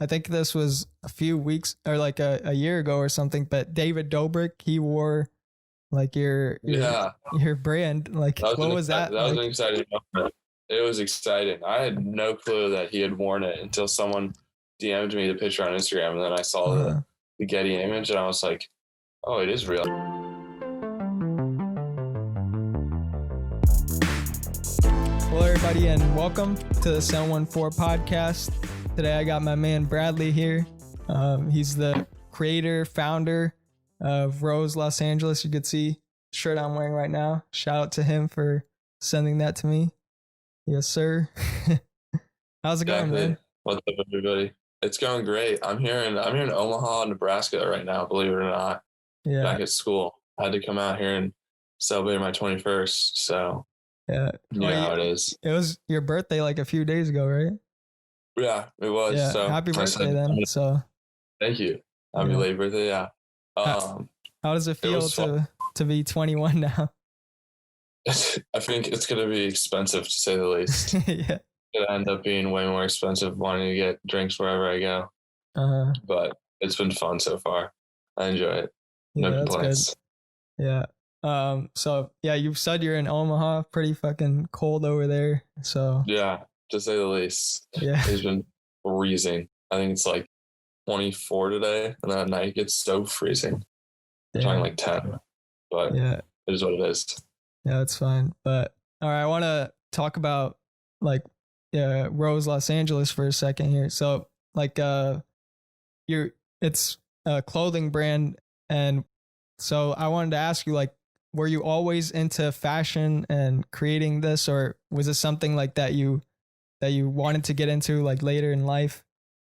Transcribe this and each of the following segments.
I think this was a few weeks or like a year ago or something, but David Dobrik, he wore like Yeah, your brand. Like, what was that that was an like? exciting moment. It was exciting. I had no clue that he had worn it until someone DM'd me the picture on Instagram, and then I saw Uh-huh. the Getty image, and I was like, "Oh, it is real." Hello, everybody, and welcome to the 714 podcast. Today, I got my man Bradley here. He's the creator, founder of Roze Los Angeles. You could see the shirt I'm wearing right now. Shout out to him for sending that to me. Yes, sir. How's it going, Exactly. man? What's up, everybody? It's going great. I'm here in Omaha, Nebraska right now. Believe it or not, Yeah, back at school. I had to come out here and celebrate my 21st. So yeah. you Oh, know how it is. it was your birthday like a few days ago, right? Yeah, it was. Yeah. So Happy I birthday said, then. So, "Thank you. Happy yeah. late birthday." Yeah. How, Um, how does it it feel was fun. to be 21 now? I think it's gonna be expensive to say the least. Yeah. It'll end up being way more expensive wanting to get drinks wherever I go. Uh-huh. But it's been fun so far. I enjoy it. Yeah, No that's good. complaints. Yeah. So yeah, you said you're in Omaha, pretty fucking cold over there. So Yeah, to say the least. yeah. It's been freezing. I think it's like 24 today, and then at night it gets so freezing. We're talking Damn. like 10, but Yeah. it is what it is. Yeah, that's fine. But all right, I want to talk about like Roze Los Angeles for a second here. So like you're it's a clothing brand, and so I wanted to ask you, like, were you always into fashion and creating this, or was it something like that you wanted to get into like later in life,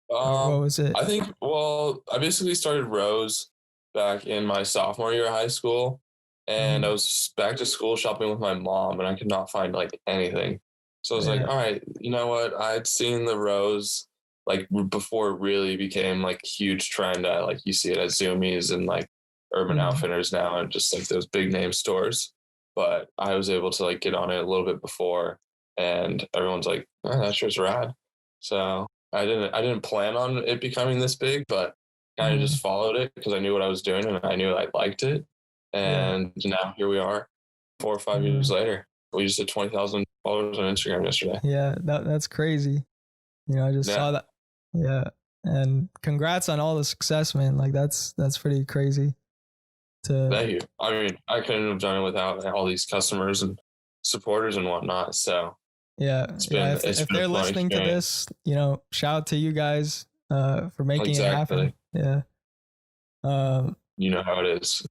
or what was it? I think, well, I basically started Roze back in my sophomore year of high school, and I Mhm. was back to school shopping with my mom, and I could not find like anything. So I was like, Yeah. all right, you know what? I'd seen the Roze like before it really became like huge trend. Like you see it at Zoomies and like Urban Mhm. Outfitters now, and just like those big name stores. But I was able to like get on it a little bit before, and everyone's like, oh, that shirt's rad. So I didn't plan on it becoming this big, but kind of Mhm. just followed it because I knew what I was doing and I knew I liked it. Yeah. And now here we are, 4 or 5 years Mhm. later. We just hit 20,000 followers on Instagram yesterday. Yeah, that's crazy. I just Yeah, saw that. Yeah. And congrats on all the success, man. Like that's pretty crazy to thank you. I mean, I couldn't have done it without all these customers and supporters and whatnot. So yeah, it's yeah. been If it's if been a they're fun listening to experience. this, shout out to you guys for making it happen. Exactly. Yeah. Um You know how it is.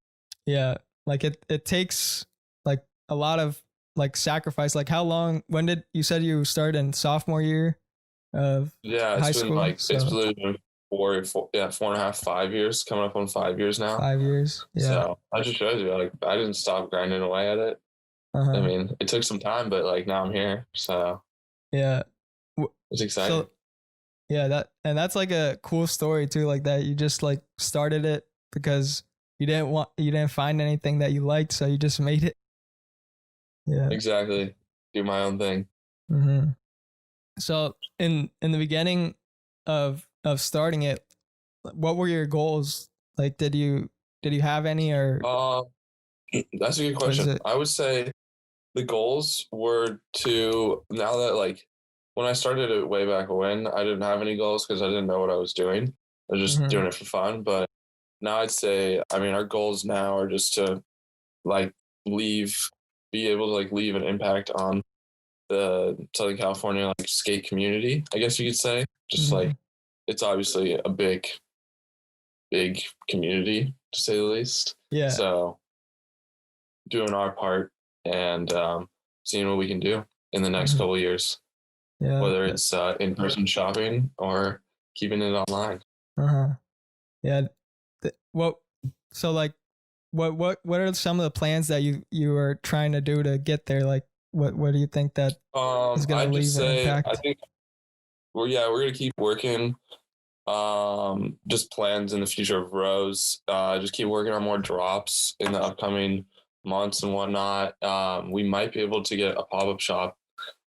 yeah, like it takes like a lot of like sacrifice. Like how long when did you said you started in sophomore year of Yeah, it's high been school? like it's So literally been 4.5, 5 years, coming up on 5 years now. 5 years. Yeah. So that just shows you, like, I didn't stop grinding away at it. I Uh-huh. mean, it took some time, but like now I'm here, so Yeah. it's exciting. So yeah, that's like a cool story too, like that you just like started it because you didn't find anything that you liked, so you just made it. Yeah. Exactly. Do my own thing. Hmm. So in the beginning of starting it, what were your goals? Like did you have any, or Uh, that's a good was question. it I would say the goals were to, now that like when I started it way back when, I didn't have any goals because I didn't know what I was doing. I was just mhm, doing it for fun. But now I'd say, I mean, our goals now are just to like leave, be able to like leave an impact on the Southern California like skate community, I guess you could say. Just like mhm, it's obviously a big community to say the least. yeah. So doing our part and seeing what we can do in the next Mhm, couple of years, yeah. whether it's in-person shopping or keeping it online. Uh-huh. Yeah. What so like what are some of the plans that you are trying to do to get there? Like what do you think that is going to I'd just leave an say I impact? think we're gonna keep working. Just plans in the future of Roze. Just keep working on more drops in the upcoming months and whatnot. We might be able to get a pop-up shop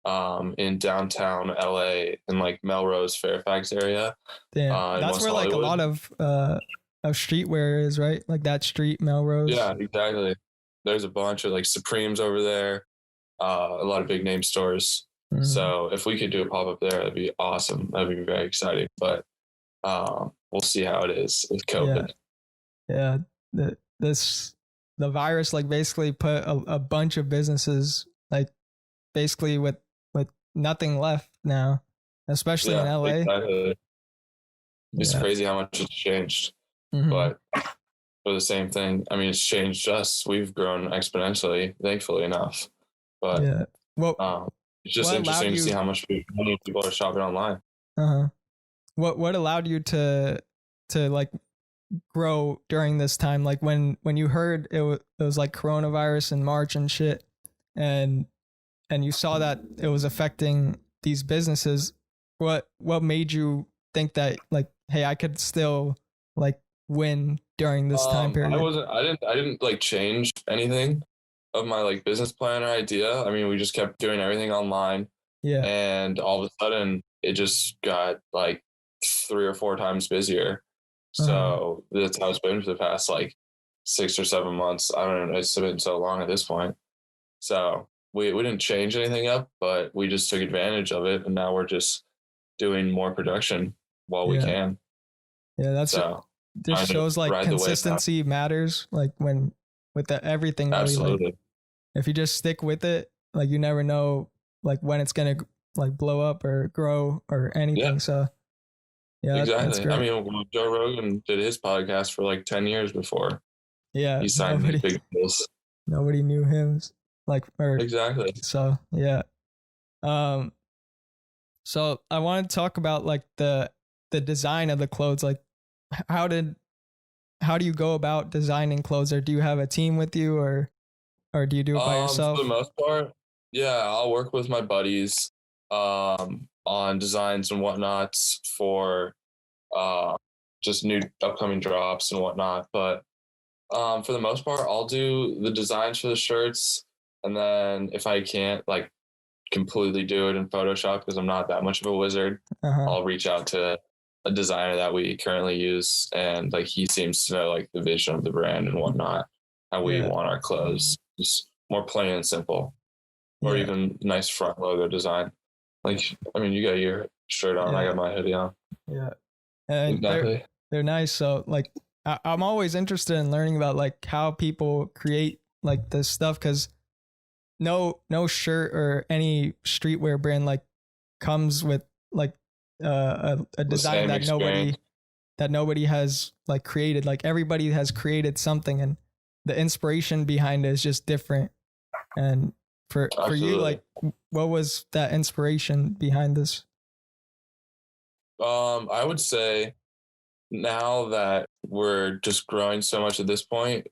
in downtown LA in like Melrose, Fairfax area. Damn, In that's West where like a Hollywood. lot of streetwear is, right? Like that street Melrose. Yeah, exactly. There's a bunch of like Supremes over there, a lot of big name stores. Mhm. So if we could do a pop up there, that'd be awesome. That'd be very exciting. But we'll see how it is with Yeah, COVID. yeah. The virus like basically put a bunch of businesses like basically with nothing left now, especially in Yeah, LA. exactly. It's Yeah. crazy how much it's changed. Hmm. But for the same thing, I mean, it's changed us. We've grown exponentially, thankfully enough. But Yeah. What it's just what allowed interesting to see you? how much money people are shopping online. Uh-huh. What allowed you to like grow during this time? Like when you heard it was like coronavirus in March and shit, and and you saw that it was affecting these businesses. What made you think that like, hey, I could still like win during this time period? I didn't like change anything of my like business plan or idea. I mean, we just kept doing everything online, Yeah. and all of a sudden it just got like 3 or 4 times busier. Uh-huh. So that's how it's been for the past like 6 or 7 months. I don't know. It's been so long at this point. So we didn't change anything up, but we just took advantage of it, and now we're just doing more production while we Yeah. can. Yeah, that's So just trying to shows like ride the wave out. consistency matters. Like when with everything really, like Absolutely. if you just stick with it, like you never know like when it's gonna like blow up or grow or Yeah, anything. So yeah, that's exactly. I great. mean, Joe Rogan did his podcast for like 10 years before Yeah, he signed these big deals. nobody knew him. Like or Exactly. so yeah. Um so I want to talk about like the design of the clothes. Like how did how do you go about designing clothes, or do you have a team with you, or do you do it by For the yourself? most part, yeah, I'll work with my buddies on designs and whatnot for uh, just new upcoming drops and whatnot. But for the most part, I'll do the designs for the shirts, and then if I can't like completely do it in Photoshop because I'm not that much of a wizard, Uh-huh. I'll reach out to a designer that we currently use, and like he seems to know like the vision of the brand and whatnot, how we Yeah. want our clothes, just more plain and simple, or Yeah. even nice front logo design. Like, I mean, you got your shirt on, I Yeah. got my hoodie on. Yeah. And Exactly. they're nice. So like I'm always interested in learning about like how people create like this stuff, because no shirt or any streetwear brand like comes with like a The design same experience. that nobody has like created. Like everybody has created something, and the inspiration behind it is just different. And for you, Absolutely. like what was that inspiration behind this? I would say now that we're just growing so much at this point,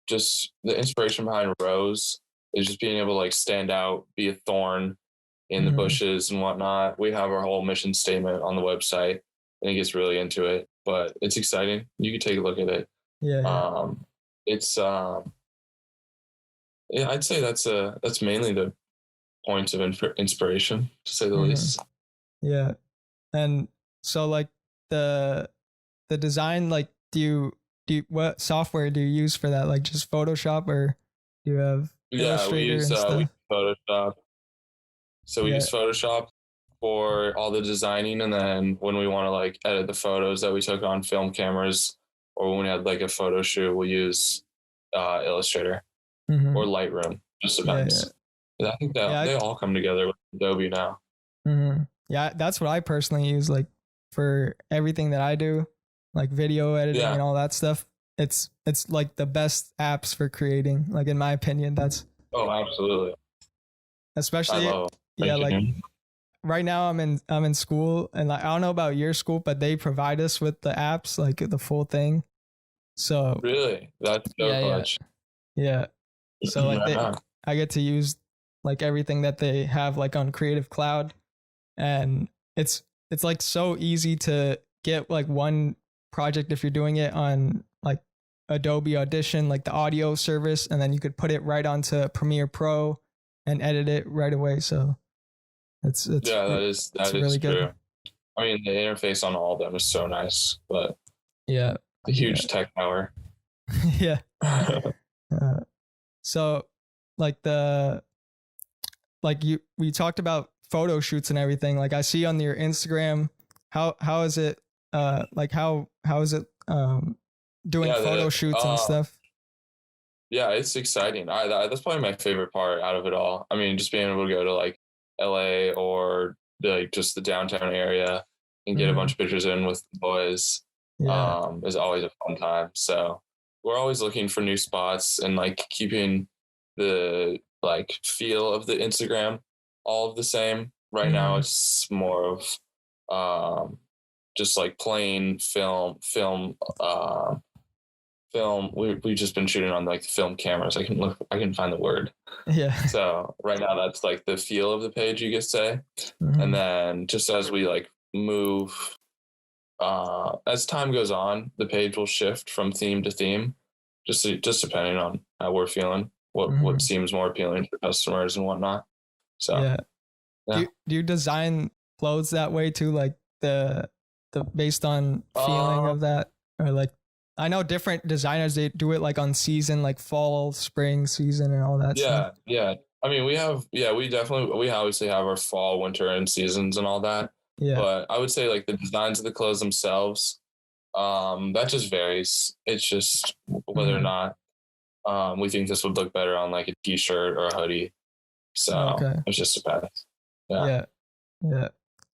just the inspiration behind Roze is just being able to like stand out, be a thorn in the Mm-hmm. bushes and whatnot. We have our whole mission statement on the website, and it gets really into it, but it's exciting. You can take a look at it. Yeah, yeah. It's yeah, I'd say that's mainly the points of inspiration, to say the Mm-hmm. least. Yeah. And so like the the design, like what software do you use for that? Like just Photoshop, or do you have Yeah, Illustrator and we stuff? use Photoshop. So we Yeah. use Photoshop for all the designing, and then when we want to like edit the photos that we took on film cameras, or when we had like a photo shoot, we'll use Illustrator or Mm-hmm. Lightroom. Just Yeah, yeah. depends. I think that Yeah. they all come together with Adobe now. Mm-hmm. Yeah, that's what I personally use like for everything that I do, like video editing Yeah. and all that stuff. It's like the best apps for creating, like in my opinion. That's Oh, absolutely. I especially love yeah, like making. right now I'm in school, and like I don't know about your school, but they provide us with the apps, like the full thing. So Really, that's so yeah, yeah, clutch. yeah. So like Yeah. I get to use like everything that they have like on Creative Cloud, and it's like so easy to get like one project if you're doing it on like Adobe Audition, like the audio service, and then you could put it right onto Premiere Pro, and edit it right away. So it's that really is good. true. I mean, the interface on all of them is so nice, but yeah, a huge tech power. yeah. So like we talked about photo shoots and everything. Like I see on your Instagram, how is it like how is it doing photo shoots and stuff? Yeah, it's exciting. That's probably my favorite part out of it all. I mean, just being able to go to like LA or like just the downtown area and get a bunch of pictures in with the boys is always a fun time. So we're always looking for new spots and like keeping the like feel of the Instagram all of the same. Right now it's more of just like plain film we've just been shooting on like the film cameras. I can find the word. Yeah. So right now that's like the feel of the page, you could say. And then just as we like move as time goes on, the page will shift from theme to theme, just depending on how we're feeling, what seems more appealing to customers and whatnot. So yeah. Do you design clothes that way too, like the based on feeling of that, or like I know different designers, they do it like on season, like fall, spring season and all that stuff. Yeah. I mean, we obviously have our fall, winter and seasons and all that. Yeah. But I would say like the designs of the clothes themselves, that just varies. It's just whether or not we think this would look better on like a t-shirt or a hoodie. So it just depends. Yeah.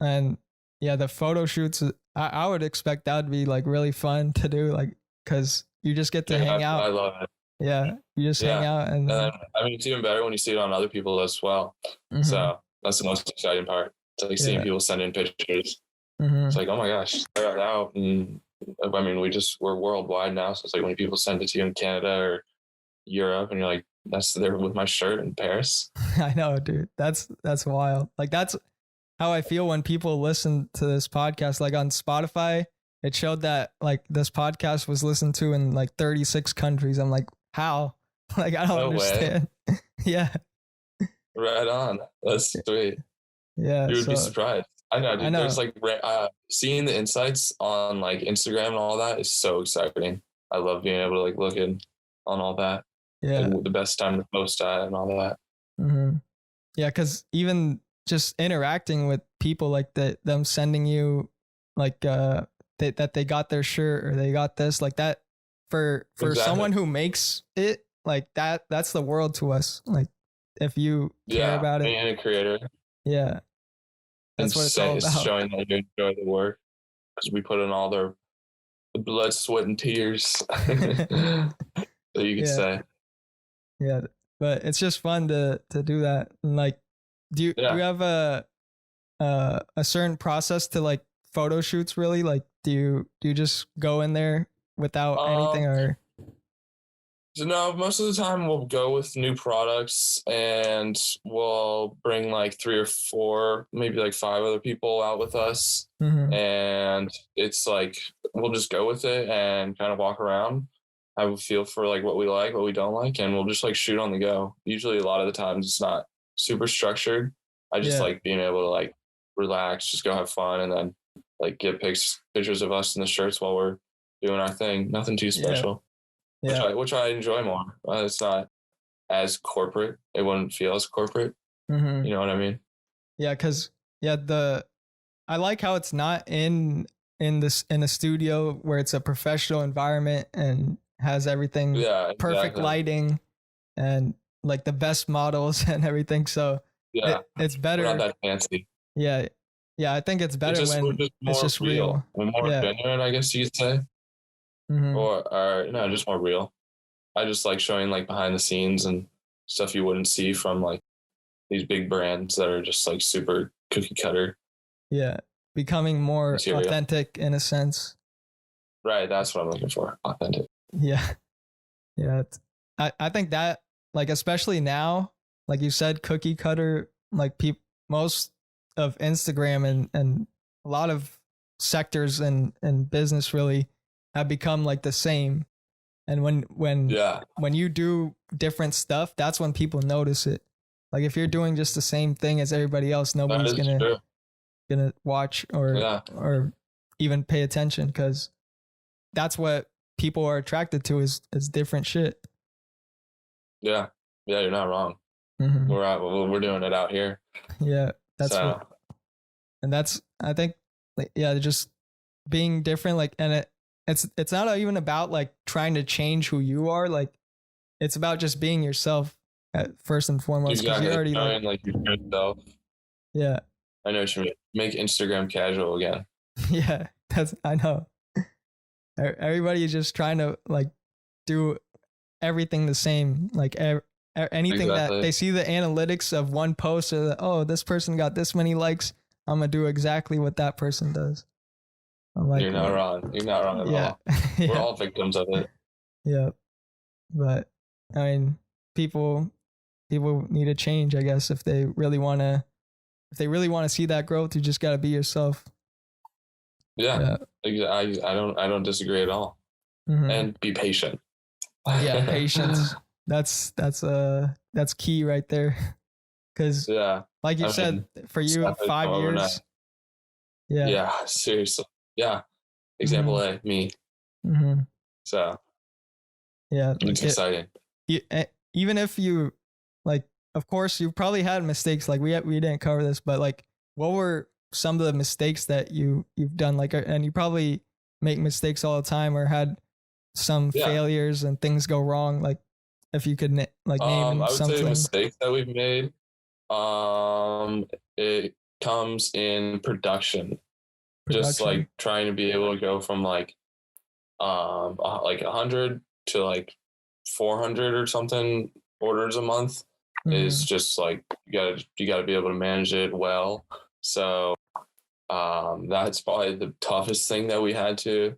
And yeah, the photo shoots, I would expect that would be like really fun to do, like, because you just get to hang out. I love it. Yeah, you just hang out, and then, I mean, it's even better when you see it on other people as well. So that's the most exciting part. It's like seeing people send in pictures. It's like, oh my gosh, they're out. And I mean, we're worldwide now, so it's like when people send it to you in Canada or Europe, and you're like, that's there with my shirt in Paris. I know, dude. That's wild. Like that's how I feel when people listen to this podcast. Like on Spotify, it showed that like this podcast was listened to in like 36 countries. I'm like, how? Like I don't understand. Yeah. Right on. That's sweet. Yeah. You would be surprised. I know, dude. There's like seeing the insights on like Instagram and all that is so exciting. I love being able to like look in on all that. Yeah. Like, the best time to post at and all that. Yeah, because even just interacting with people, like them sending you like that they got their shirt or they got this, like that for someone who makes it, like that's the world to us. Like if you care about it, being a creator. Yeah. That's what it's all about. Showing that you enjoy the work because we put in all the blood, sweat, and tears. So you could say. Yeah, but it's just fun to do that. And like, do you have a certain process to like photo shoots? Really, like, do you just go in there without anything, or? So no, most of the time we'll go with new products and we'll bring like 3 or 4, maybe like 5 other people out with us. And it's like, we'll just go with it and kind of walk around, have a feel for like what we like, what we don't like. And we'll just like shoot on the go. Usually a lot of the times it's not super structured. I just like being able to like relax, just go have fun. And then like get pictures of us in the shirts while we're doing our thing. Nothing too special. Which I enjoy more. It's not as corporate. It wouldn't feel as corporate. You know what I mean? Yeah, because I like how it's not in a studio where it's a professional environment and has everything perfect lighting and like the best models and everything. So it's better. We're not that fancy. Yeah, I think it's better when it's just real. More genuine, I guess you could say. Or no, just more real. I just like showing like behind the scenes and stuff you wouldn't see from like these big brands that are just like super cookie cutter. Yeah, becoming more authentic in a sense. Right, that's what I'm looking for. Authentic. Yeah. I think that like especially now, like you said, cookie cutter. Like most of Instagram and a lot of sectors in business really have become like the same. And when you do different stuff, that's when people notice it. Like if you're doing just the same thing as everybody else, nobody's gonna watch or even pay attention, because that's what people are attracted to is different shit. Yeah, you're not wrong. Mm-hmm. We're doing it out here. Yeah, that's I think, like, yeah, just being different, like, and it's not even about like trying to change who you are, like it's about just being yourself at first and foremost. Exactly. You're already like yourself. Yeah, I know what you mean. Make Instagram casual again. Yeah, I know. Everybody is just trying to like do everything the same, like anything that they see the analytics of one post, or oh, this person got this many likes, I'm gonna do exactly what that person does. I'm like, you're not wrong. You're not wrong at all. Yeah. We're all victims of it. Yeah, but I mean, people need to change, I guess, if they really want to see that growth. You just got to be yourself. Yeah. I don't disagree at all. Mm-hmm. And be patient. Yeah, patience. That's key right there. Because like you said, for you, 5 years. Yeah, seriously. Yeah. Example A, me. Mm-hmm. So yeah, it's exciting. Even if you, like, of course you probably had mistakes, like we didn't cover this, but like what were some of the mistakes that you've done, like, and you probably make mistakes all the time or had some failures and things go wrong, like if you could name I would something. say mistakes that we've made, it comes in production. Just like trying to be able to go from like 100 to like 400 or something orders a month is just like you gotta be able to manage it well. So that's probably the toughest thing that we had to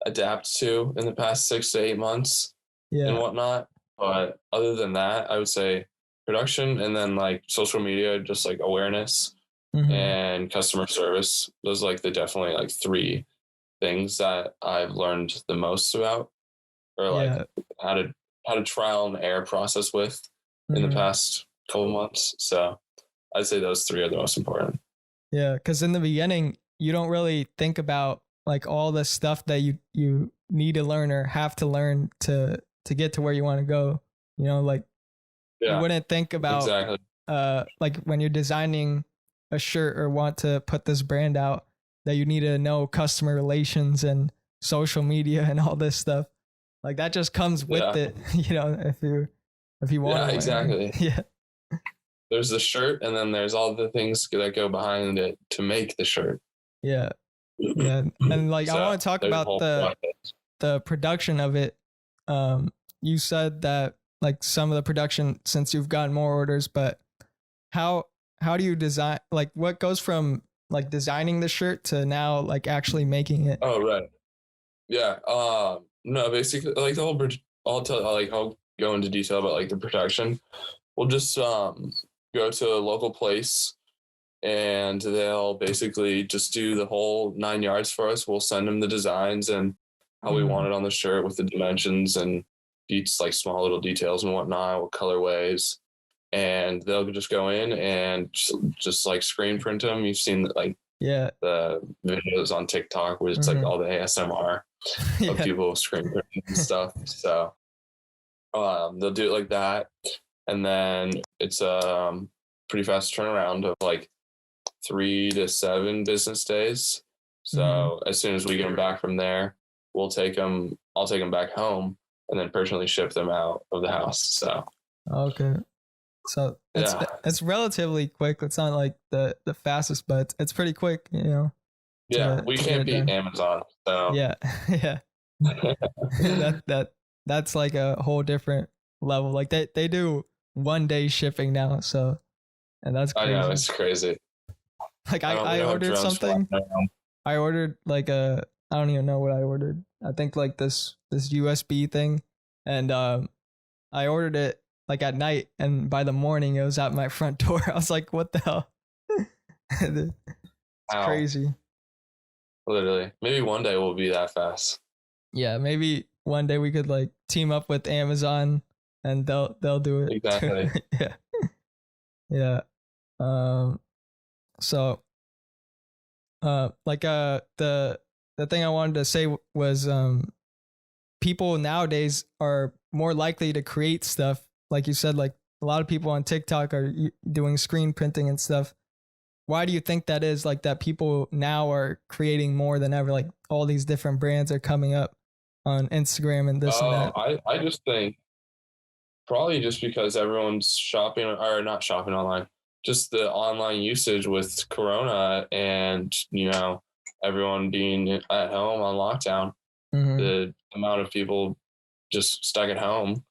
adapt to in the past 6 to 8 months and whatnot. But other than that, I would say production, and then like social media, just like awareness and customer service. Those are like definitely like 3 things that I've learned the most about, or like how to trial and error process with in the past couple months. So I'd say those 3 are the most important. Yeah, because in the beginning, you don't really think about like all the stuff that you need to learn or have to learn to get to where you want to go. You know, like you wouldn't think about like when you're designing a shirt or want to put this brand out, that you need to know customer relations and social media and all this stuff. Like that just comes with it, you know, if you want to. Yeah, exactly. Yeah. There's the shirt, and then there's all the things that go behind it to make the shirt. Yeah. Yeah. And like, I want to talk about the production of it. You said that like some of the production, since you've gotten more orders, but how do you design, like what goes from like designing the shirt to now like actually making it? Oh, right. Yeah. No, basically like the whole, I'll go into detail about like the production. We'll just go to a local place and they'll basically just do the whole 9 yards for us. We'll send them the designs and how we want it on the shirt with the dimensions and each like small little details and whatnot, what colorways, and they'll just go in and just like screen print them. You've seen like the videos on TikTok where it's like all the ASMR of people screen printing and stuff. So they'll do it like that, and then it's pretty fast turnaround of like 3 to 7 business days. So as soon as we get them back from there, I'll take them back home and then personally ship them out of the house. So okay, so it's relatively quick. It's not like the fastest, but it's pretty quick, you know. Yeah, we can't beat Amazon. So yeah. That's like a whole different level. Like they do 1 day shipping now, so, and that's crazy. I know, it's crazy. Like I ordered something. I ordered like I don't even know what I ordered. I think like this USB thing, and I ordered it like at night, and by the morning it was at my front door. I was like, what the hell? It's crazy. Literally. Maybe one day we'll be that fast. Yeah, maybe one day we could like team up with Amazon and they'll do it. Exactly. Yeah. Yeah. Um. So, the thing I wanted to say was, people nowadays are more likely to create stuff. Like you said, like a lot of people on TikTok are doing screen printing and stuff. Why do you think that is? Like that people now are creating more than ever. Like all these different brands are coming up on Instagram and this and Oh, that. I just think probably just because everyone's shopping or not shopping online, just the online usage with Corona and, everyone being at home on lockdown, Mm-hmm. the amount of people just stuck at home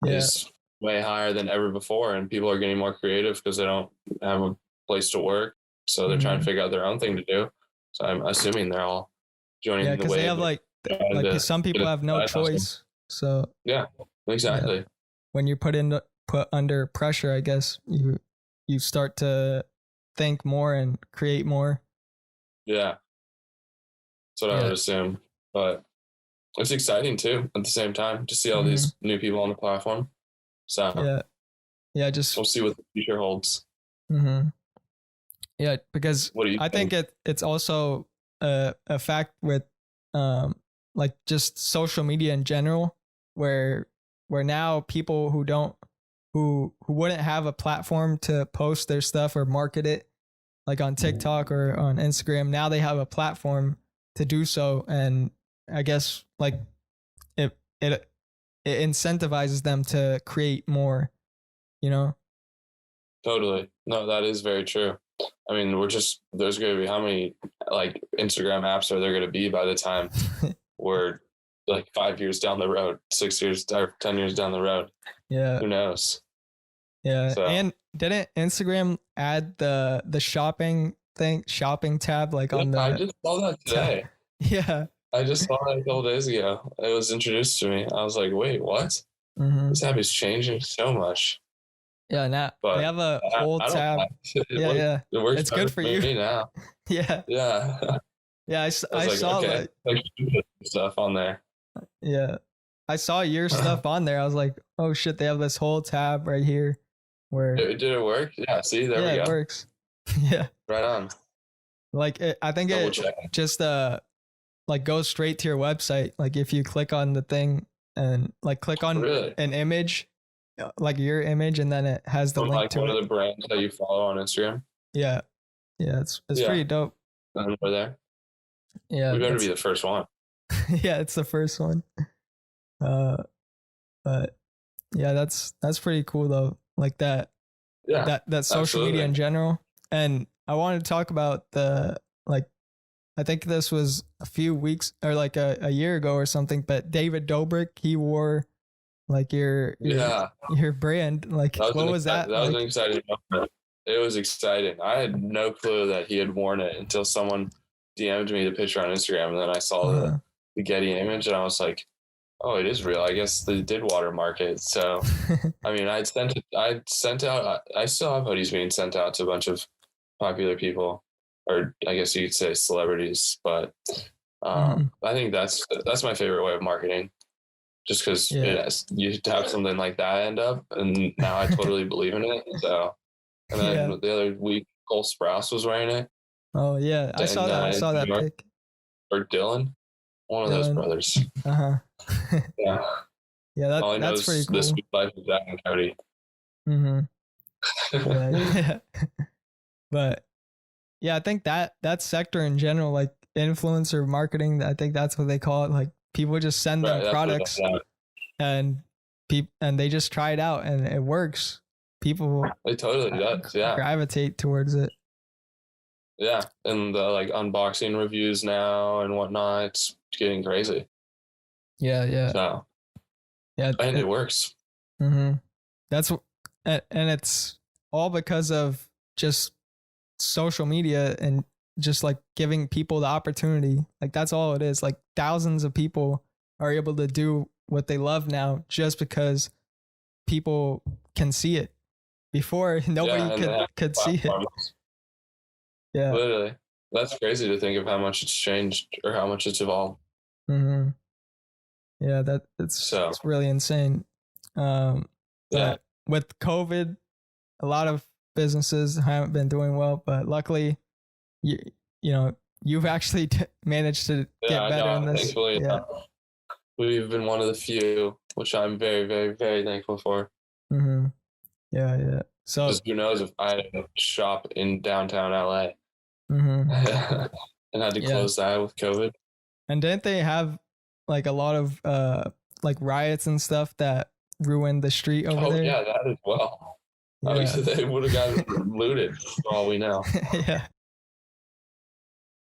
Yeah. is way higher than ever before. And people are getting more creative because they don't have a place to work. So they're trying to Mm-hmm. figure out their own thing to do. So I'm assuming they're all Yeah, joining the because they have wave of trying like to some get people a have no side hustle. choice. So Yeah, yeah, exactly. when you're put under pressure, I guess you start to think more and create more. Yeah, that's what I Yeah. would assume. But it's exciting too at the same time to see all Mm-hmm. these new people on the platform. So Yeah. Yeah. Just. we'll see what the future holds. Mm-hmm. Yeah, because What do you I think think? it's also a fact with um like just social media in general, where now people who don't who wouldn't have a platform to post their stuff or market it, like on TikTok or on Instagram, now they have a platform to do so. And I guess like it it it incentivizes them to create more, you know. Totally. No, that is very true. I mean, there's going to be how many like Instagram apps are there going to be by the time we're like 5 years down the road, 6 years or 10 years down the road? Yeah. Who knows? Yeah, So, and didn't Instagram add the shopping tab like yeah, on I the just saw that tab? today. Yeah. I just saw that a couple days ago. It was introduced to me. I was like, wait, what? Hmm. This app is changing so much. Yeah, now they But have a whole I don't tab. mind. It, Yeah, yeah. it works It's good better for for you. me now. Yeah. Yeah. Yeah, I I was like, saw okay, like like stuff on there. yeah. I saw your stuff on there. I was like, "Oh shit, they have this whole tab right here where Did it work? Yeah. See, there we yeah, it go. works." Yeah. Right on. Like I think Double it checking. just like goes straight to your website. Like if you click on the thing and like click on Really? an image, like your image, and then it has the From link like to one of it. the brands that you follow on Instagram. Yeah, yeah, it's Yeah. pretty dope. And we're there. Yeah, We better be that's the first one. yeah, it's the first one. Uh, but yeah, that's pretty cool though. Like Yeah, that social media absolutely. in general. And I wanted to talk about the like I think this was a few weeks or like a year ago or something. But David Dobrik, he wore like Yeah. your brand. Like what was that That was an like? exciting moment. It was exciting. I had no clue that he had worn it until someone DM'd me the picture on Instagram, and then I saw Uh-huh. the Getty image, and I was like, "Oh, it is real. I guess they did watermark it." So, I mean, I'd sent out. I still have hoodies being sent out to a bunch of popular people, or I guess you could say celebrities. But Mhm. I think that's my favorite way of marketing, just because Yeah. you have something like that end up, and now I totally believe in it. So, and then Yeah. the other week, Cole Sprouse was wearing it, Oh yeah, I saw and that. I saw New that York, pic. or Dylan, one of those Dylan. brothers. Uh huh. Yeah, Yeah, all I know that's pretty is this cool. life of Zach and Cody. Hmm. Yeah, yeah. But yeah, I think that sector in general, like influencer marketing, I think that's what they call it. Like people just send them Right, that's what products and and they just try it out and it works. People it totally does. Yeah, gravitate towards it. yeah, and the like unboxing reviews now and whatnot. It's getting crazy. Yeah, yeah, So, yeah. and it works. Mm-hmm. That's and it's all because of just social media and just like giving people the opportunity. Like that's all it is. Like thousands of people are able to do what they love now just because people can see it. Before Yeah, nobody and they have could see it. platforms. Yeah. Literally, that's crazy to think of how much it's changed or how much it's evolved. Mm-hmm. Yeah, that So, it's really insane. yeah, But with COVID, a lot of businesses haven't been doing well, but luckily, you you know you've actually managed to get better in this. Thankfully, Yeah. We've been one of the few, which I'm very, very, very thankful for. Mm-hmm. Yeah, yeah. So Just who knows if I had a shop in downtown LA mm-hmm. and had to close that with COVID. And didn't they have like a lot of like riots and stuff that ruined the street over there? Oh yeah, that as well. Yeah. They would have got looted for all we know. Yeah.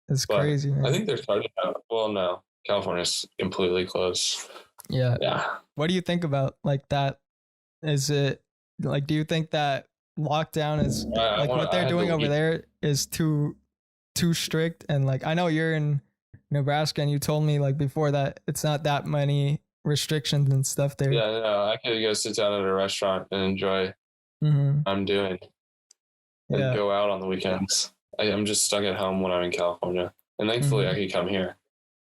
It's But crazy, man. I think they're starting out. Well, no, California's completely closed. Yeah. Yeah. What do you think about like that? Is it like, do you think that lockdown is like what they're doing over there is too strict? And like, I know you're in Nebraska and you told me like before that it's not that many restrictions and stuff there. Yeah, no, I could go sit down at a restaurant and enjoy what I'm doing and go out on the weekends. I'm just stuck at home when I'm in California, and thankfully I can come here.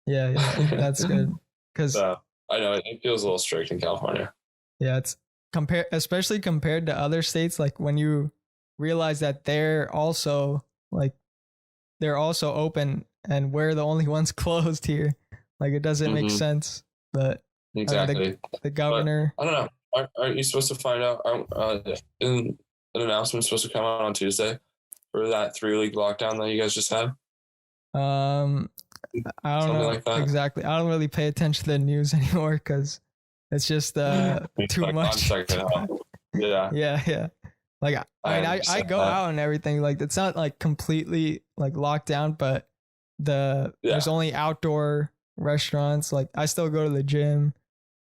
Yeah, that's good. Because I know it feels a little strict in California. Yeah, it's especially compared to other states. Like when you realize that they're also open and we're the only ones closed here. Like it doesn't make sense. But exactly, the governor. But, I don't know. Aren't you supposed to find out? An announcement supposed to come out on Tuesday for that 3-week lockdown that you guys just had? I don't know like exactly. I don't really pay attention to the news anymore because it's just too much. Yeah. Like I go out and everything. Like it's not like completely like locked down, but there's only outdoor restaurants. Like I still go to the gym.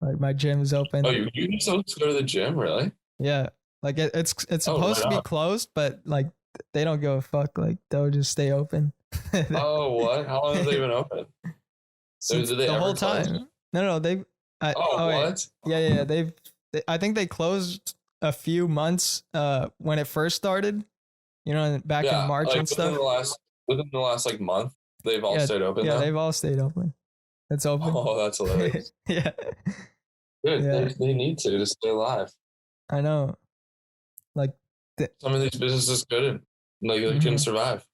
Like my gym is open. Oh, you still go to the gym, really? Yeah. Like it's supposed to be closed, but like they don't give a fuck. Like they'll just stay open. Oh, what? How long have they been open? Since the whole time. No, they've. What? Yeah. I think they closed a few months when it first started. You know, back in March like and stuff. Within the last like month, they've all stayed open. Yeah, they've all stayed open. It's open. Oh, that's hilarious. Yeah. Good. Yeah. They need to stay alive. I know. Like some of these businesses couldn't. Like they couldn't survive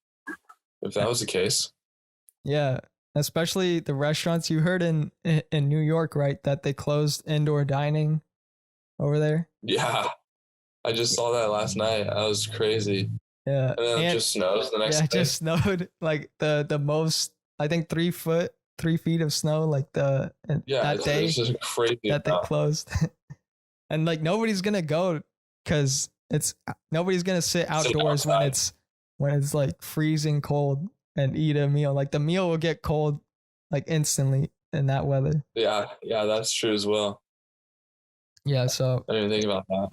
if that was the case. Yeah. Especially the restaurants. You heard in New York, right? That they closed indoor dining over there. Yeah. I just saw that last night. That was crazy. Yeah. And then it just snows the next day. Yeah, it just snowed like the most, I think 3 feet of snow like that day it's just crazy that they closed. And like nobody's going to go because nobody's going to sit outdoors when it's like freezing cold and eat a meal. Like the meal will get cold like instantly in that weather. Yeah, that's true as well. Yeah, so I didn't think about that.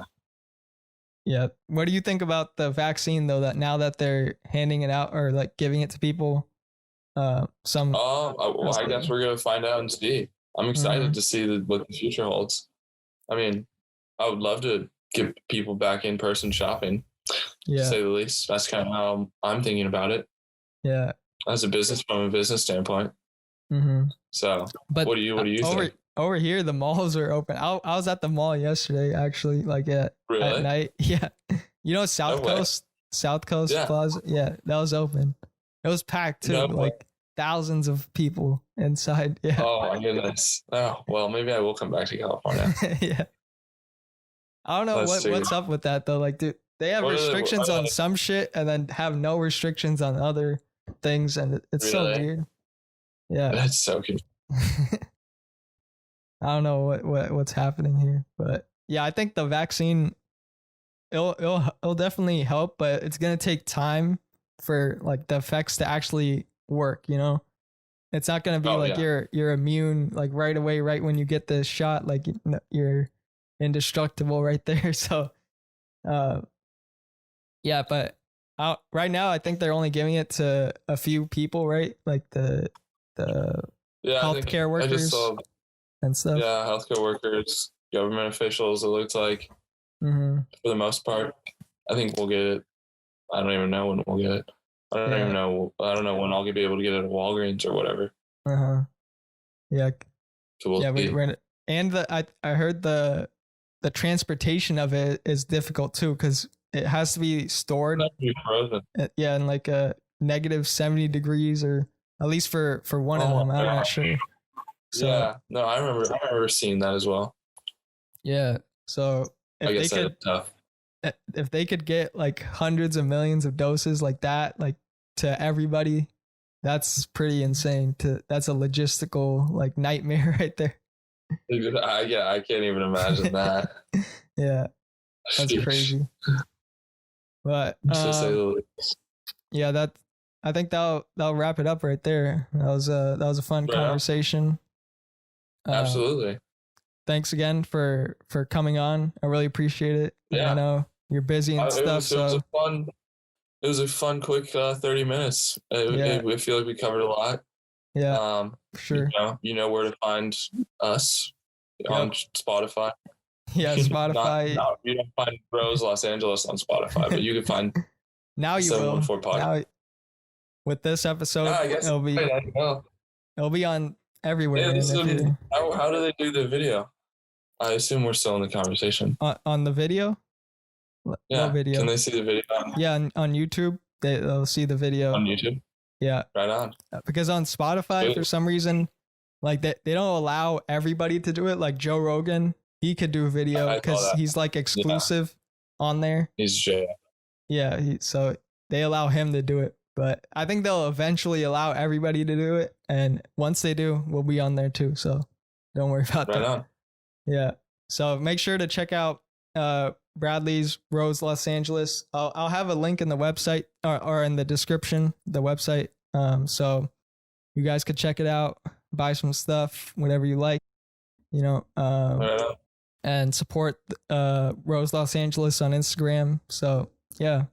Yeah. What do you think about the vaccine though, that now that they're handing it out or like giving it to people? I guess we're gonna find out and see. I'm excited to see what the future holds. I mean, I would love to get people back in person shopping, to say the least. That's kind of how I'm thinking about it. Yeah. From a business standpoint. So, but what do you think? Over here, the malls are open. I was at the mall yesterday, actually, like at night. Yeah. You know, South Coast Plaza? Yeah, that was open. It was packed too, like thousands of people inside. Yeah. Oh my goodness. Oh, well, maybe I will come back to California. Yeah. I don't know what's up with that though. Like, dude, they have restrictions on some shit and then have no restrictions on other things, and it's so weird. Yeah. That's so confusing. I don't know what's happening here, but yeah, I think the vaccine it'll definitely help, but it's gonna take time for like the effects to actually work. You know, it's not gonna be you're immune like right away, right when you get the shot, like you're indestructible right there. So, yeah, but right now I think they're only giving it to a few people, right? Like the healthcare workers. And stuff. Yeah, healthcare workers, government officials, it looks like, for the most part. I think we'll get it. I don't even know when we'll get it. I don't know when I'll be able to get it at Walgreens or whatever. Yeah. So we'll see. I heard the transportation of it is difficult too, because it has to be stored. Not to be frozen. Yeah, in like a -70 degrees, or at least for one of them. I'm not sure. So, yeah, no, I remember seeing that as well. Yeah, so I guess that's tough. If they could get like hundreds of millions of doses like that, like to everybody, that's pretty insane. That's a logistical like nightmare right there. I can't even imagine that. Yeah, that's crazy. But yeah, I think that'll wrap it up right there. That was a fun conversation. Absolutely. Thanks again for coming on. I really appreciate it. Yeah. I know you're busy and stuff. It was a fun, quick 30 minutes. I feel like we covered a lot. Yeah, sure. You know where to find us on Spotify. Yeah, Spotify. You don't find Roze Los Angeles on Spotify, but you can find now you will. Now, with this episode, I guess it'll be on everywhere. Yeah, how do they do the video? I assume we're still in the conversation. On the video? Yeah. What video? Can they see the video? Yeah, on YouTube. They'll see the video. On YouTube? Yeah. Right on. Because on Spotify, for some reason, like they don't allow everybody to do it. Like Joe Rogan, he could do a video because he's like exclusive on there. He's Jay. Yeah, so they allow him to do it. But I think they'll eventually allow everybody to do it. And once they do, we'll be on there too. So don't worry about that. Right on. Yeah. So make sure to check out Bradley's Roze Los Angeles. I'll have a link in the website or in the description, the website. So you guys could check it out, buy some stuff, whatever you like, and support Roze Los Angeles on Instagram. So yeah.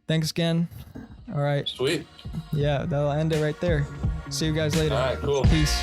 Thanks again. All right. Sweet. Yeah, that'll end it right there. See you guys later. All right, cool. Peace.